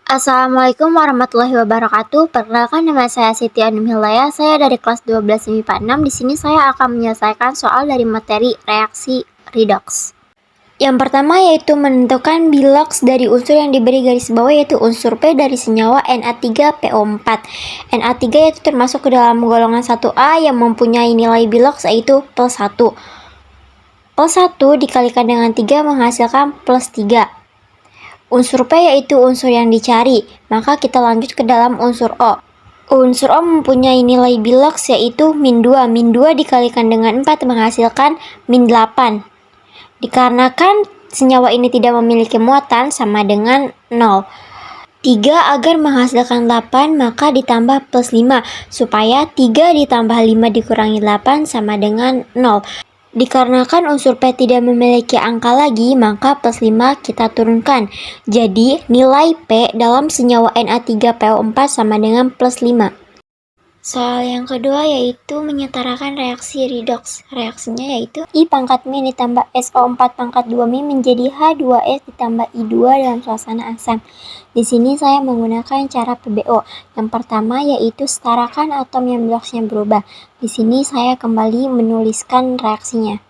Assalamualaikum warahmatullahi wabarakatuh. Perkenalkan nama saya Siti Anum Hilaya. Saya dari kelas 12 MIPA 6. Di sini saya akan menyelesaikan soal dari materi reaksi redox. Yang pertama yaitu menentukan bilox dari unsur yang diberi garis bawah, yaitu unsur P dari senyawa Na3PO4. Na3 yaitu termasuk ke dalam golongan 1A yang mempunyai nilai bilox yaitu plus 1. Plus 1 dikalikan dengan 3 menghasilkan plus 3. Unsur P yaitu unsur yang dicari, maka kita lanjut ke dalam unsur O. Unsur O mempunyai nilai bilox yaitu min 2. Min 2 dikalikan dengan 4 menghasilkan min 8. Dikarenakan senyawa ini tidak memiliki muatan sama dengan 0. 3 agar menghasilkan 8 maka ditambah plus 5, supaya 3 ditambah 5 dikurangi 8 sama dengan 0. Dikarenakan unsur P tidak memiliki angka lagi, maka plus 5 kita turunkan. Jadi, nilai P dalam senyawa Na3PO4 sama dengan plus 5. Soal yang kedua yaitu menyetarakan reaksi redox. Reaksinya yaitu I pangkat min ditambah SO4 pangkat 2min menjadi H2S ditambah I2 dalam suasana asam. Di sini saya menggunakan cara PBO. Yang pertama yaitu setarakan atom yang biloxnya berubah. Di sini saya kembali menuliskan reaksinya.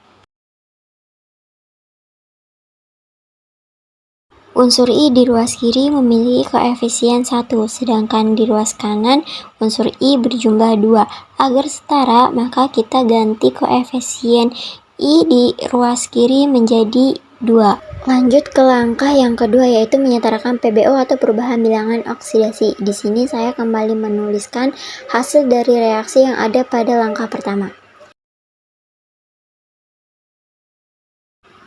Unsur I di ruas kiri memiliki koefisien 1, sedangkan di ruas kanan unsur I berjumlah 2. Agar setara, maka kita ganti koefisien I di ruas kiri menjadi 2. Lanjut ke langkah yang kedua yaitu menyetarakan PBO atau perubahan bilangan oksidasi. Di sini saya kembali menuliskan hasil dari reaksi yang ada pada langkah pertama.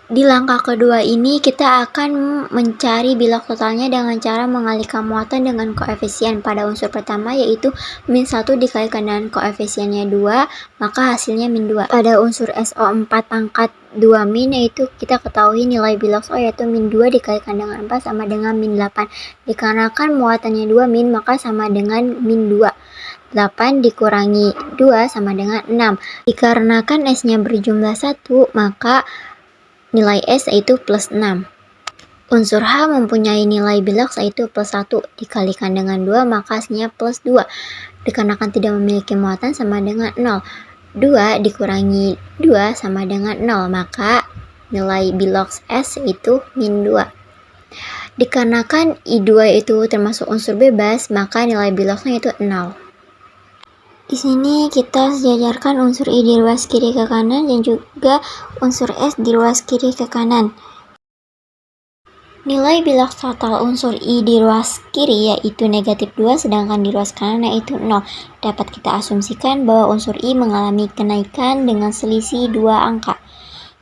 Di langkah kedua ini kita akan mencari bilox totalnya dengan cara mengalihkan muatan dengan koefisien pada unsur pertama yaitu min 1 dikalikan dengan koefisiennya 2, maka hasilnya min 2. Pada unsur SO4 pangkat 2 min yaitu kita ketahui nilai bilox O yaitu min 2 dikalikan dengan 4 sama dengan min 8. Dikarenakan muatannya 2 min maka sama dengan min 2. 8 dikurangi 2 sama dengan 6. Dikarenakan S-nya berjumlah 1, maka nilai S yaitu plus 6. Unsur H mempunyai nilai bilox yaitu plus 1. Dikalikan dengan 2 maka hasilnya plus 2. Dikarenakan tidak memiliki muatan sama dengan 0. 2 dikurangi 2 sama dengan 0. Maka nilai bilox S yaitu min 2. Dikarenakan I2 itu termasuk unsur bebas, maka nilai biloxnya itu 0. Di sini kita sejajarkan unsur I di ruas kiri ke kanan dan juga unsur S di ruas kiri ke kanan. Nilai bilox total unsur I di ruas kiri yaitu negatif 2, sedangkan di ruas kanan yaitu 0. Dapat kita asumsikan bahwa unsur I mengalami kenaikan dengan selisih 2 angka.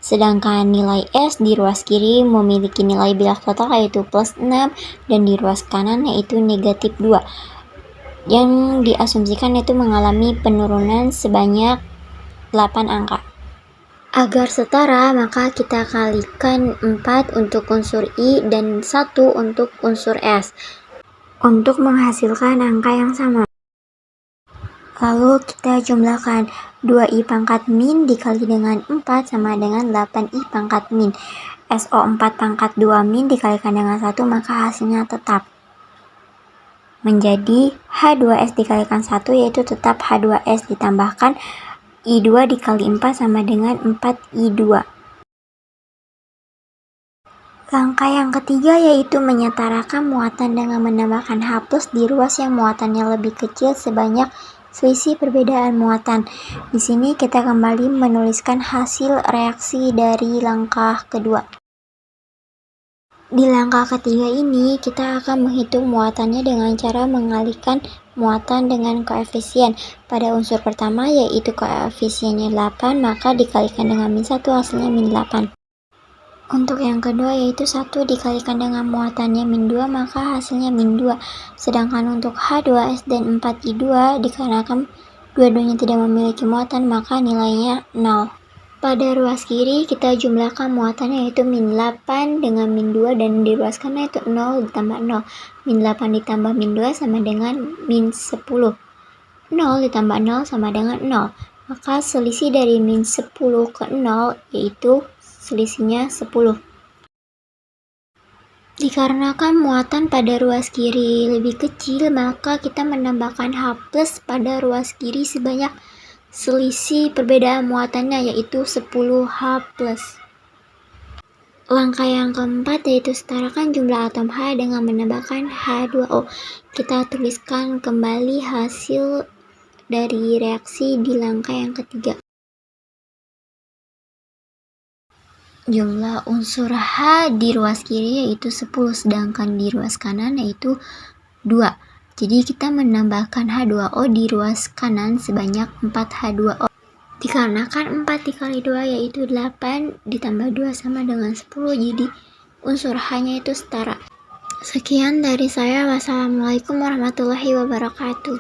Sedangkan nilai S di ruas kiri memiliki nilai bilox total yaitu plus 6 dan di ruas kanan yaitu negatif 2. Yang diasumsikan itu mengalami penurunan sebanyak 8 angka. Agar setara, maka kita kalikan 4 untuk unsur I dan 1 untuk unsur S untuk menghasilkan angka yang sama. Lalu kita jumlahkan 2I pangkat min dikali dengan 4 sama dengan 8I pangkat min. SO4 pangkat 2 min dikalikan dengan 1 maka hasilnya tetap menjadi H2S dikalikan 1 yaitu tetap H2S ditambahkan I2 dikali 4 sama dengan 4I2. Langkah yang ketiga yaitu menyetarakan muatan dengan menambahkan H+ di ruas yang muatannya lebih kecil sebanyak selisih perbedaan muatan. Di sini kita kembali menuliskan hasil reaksi dari langkah kedua. Di langkah ketiga ini, kita akan menghitung muatannya dengan cara mengalihkan muatan dengan koefisien. Pada unsur pertama yaitu koefisiennya 8, maka dikalikan dengan min 1 hasilnya min 8. Untuk yang kedua yaitu 1 dikalikan dengan muatannya min 2, maka hasilnya min 2. Sedangkan untuk H2S dan 4I2 dikarenakan dua-duanya tidak memiliki muatan, maka nilainya 0. Pada ruas kiri kita jumlahkan muatannya yaitu min 8 dengan min 2 dan di ruas kanan itu 0 ditambah 0. Min 8 ditambah min 2 sama dengan min 10. 0 ditambah 0 sama dengan 0. Maka selisih dari min 10 ke 0 yaitu selisihnya 10. Dikarenakan muatan pada ruas kiri lebih kecil, maka kita menambahkan H plus pada ruas kiri sebanyak selisih perbedaan muatannya, yaitu 10H plus. Langkah yang keempat yaitu setarakan jumlah atom H dengan menambahkan H2O. Kita tuliskan kembali hasil dari reaksi di langkah yang ketiga. Jumlah unsur H di ruas kiri yaitu 10, sedangkan di ruas kanan yaitu 2. Jadi kita menambahkan H2O di ruas kanan sebanyak 4 H2O. Dikarenakan 4 dikali 2 yaitu 8, ditambah 2 sama dengan 10, jadi unsur H-nya itu setara. Sekian dari saya. Wassalamualaikum warahmatullahi wabarakatuh.